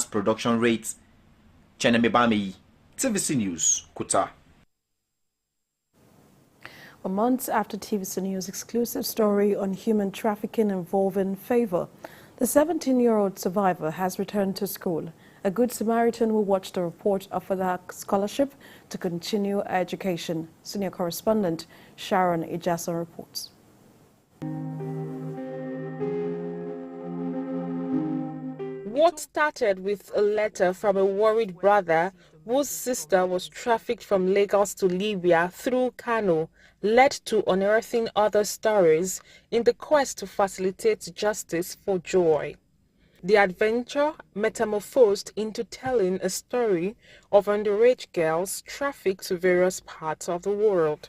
production rates. Chenemebami, TVC News, Kuta. Months after TVC News' exclusive story on human trafficking involving Favour, the 17-year-old survivor has returned to school. A Good Samaritan will watch the report offer her scholarship to continue her education. Senior correspondent Sharon Ijason reports. What started with a letter from a worried brother whose sister was trafficked from Lagos to Libya through Kano led to unearthing other stories in the quest to facilitate justice for Joy. The adventure metamorphosed into telling a story of underage girls trafficked to various parts of the world.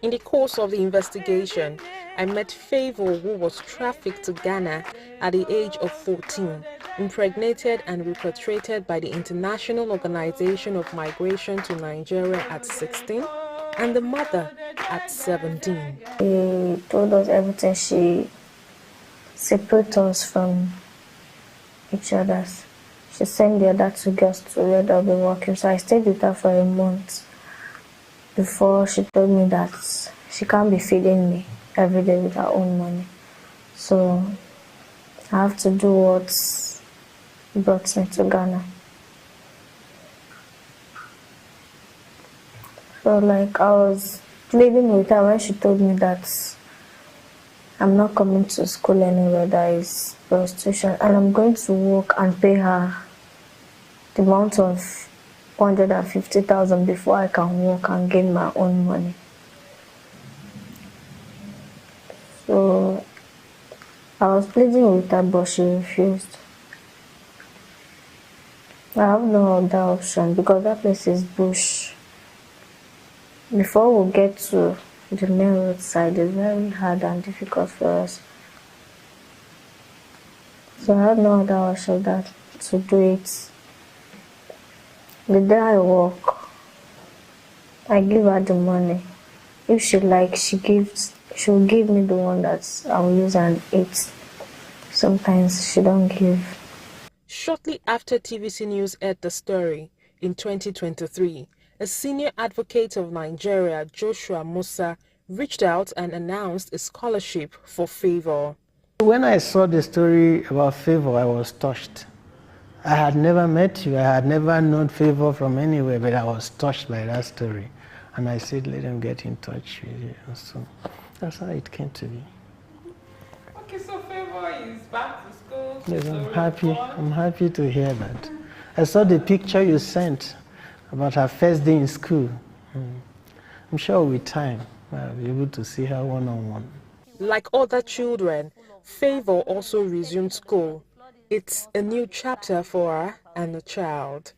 In the course of the investigation, I met Favour, who was trafficked to Ghana at the age of 14, impregnated and repatriated by the International Organization of Migration to Nigeria at 16, and the mother at 17. She told us everything. She separated us from each other. She sent the other two girls to where they'll be working, so I stayed with her for a month before she told me that she can't be feeding me every day with her own money. So I have to do what brought me to Ghana. So like I was pleading with her when she told me that I'm not coming to school anywhere, that is prostitution, and I'm going to work and pay her the amount of 150,000 before I can work and gain my own money. So I was pleading with her, but she refused. I have no other option because that place is bush. Before we get to the main road side, it's very hard and difficult for us. So I had no other option than to do it. The day I work, I give her the money. If she likes, she'll give me the one that I'll use and eat. Sometimes she don't give. Shortly after TVC News aired the story in 2023, a senior advocate of Nigeria, Joshua Musa, reached out and announced a scholarship for Favour. When I saw the story about Favour, I was touched. I had never met you, I had never known Favour from anywhere, but I was touched by that story. And I said, let him get in touch with you. So that's how it came to be. Okay, so Favour is back to school. Yes, I'm happy to hear that. I saw the picture you sent about her first day in school. I'm sure with time, I'll be able to see her one-on-one. Like other children, Favour also resumed school. It's a new chapter for her and the child.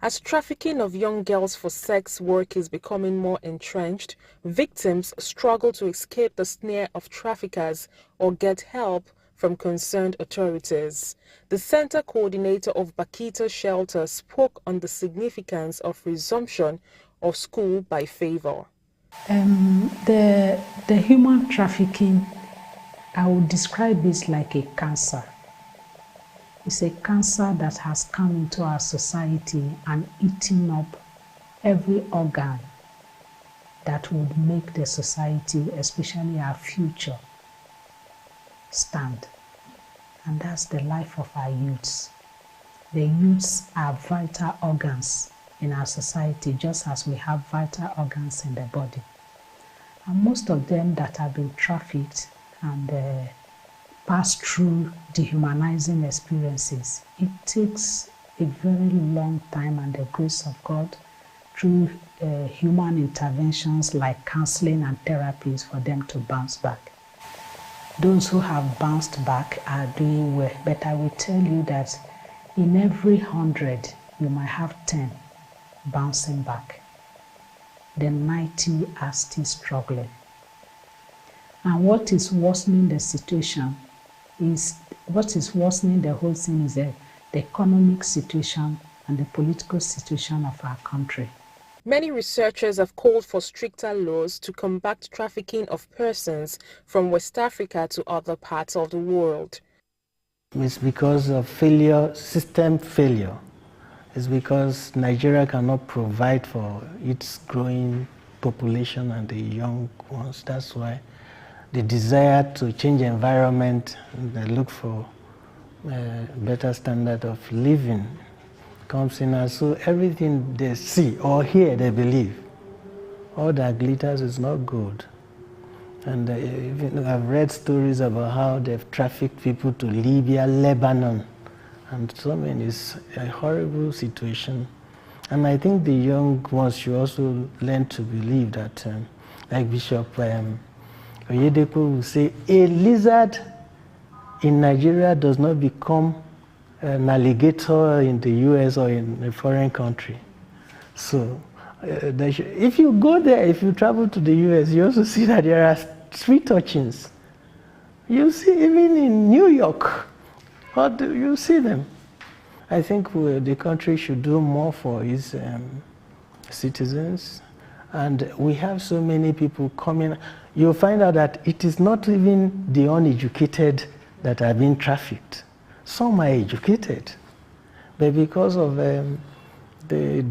As trafficking of young girls for sex work is becoming more entrenched, victims struggle to escape the snare of traffickers or get help from concerned authorities. The center coordinator of Bakita Shelter spoke on the significance of resumption of school by Favour. The human trafficking, I would describe this like a cancer. It's a cancer that has come into our society and eaten up every organ that would make the society, especially our future, stand. And that's the life of our youths. The youths are vital organs in our society, just as we have vital organs in the body. And most of them that have been trafficked and pass through dehumanizing experiences, it takes a very long time and the grace of God through human interventions like counseling and therapies for them to bounce back. Those who have bounced back are doing well, but I will tell you that in every 100, you might have 10 bouncing back. The 90 are still struggling. And what is worsening the situation is, what is worsening the whole thing is the economic situation and the political situation of our country. Many researchers have called for stricter laws to combat trafficking of persons from West Africa to other parts of the world. It's because of failure, system failure. It's because Nigeria cannot provide for its growing population and the young ones. That's why the desire to change environment and they look for a better standard of living comes in, and so everything they see or hear, they believe. All that glitters is not good. And even I've read stories about how they've trafficked people to Libya, Lebanon, and so many. It's a horrible situation. And I think the young ones should also learn to believe that, like Bishop Oyedepo will say, a lizard in Nigeria does not become an alligator in the US or in a foreign country. So if you go there, if you travel to the US, you also see that there are street urchins. You see even in New York, you see them. I think the country should do more for its citizens. And we have so many people coming. You'll find out that it is not even the uneducated that are being trafficked. Some are educated, but because of the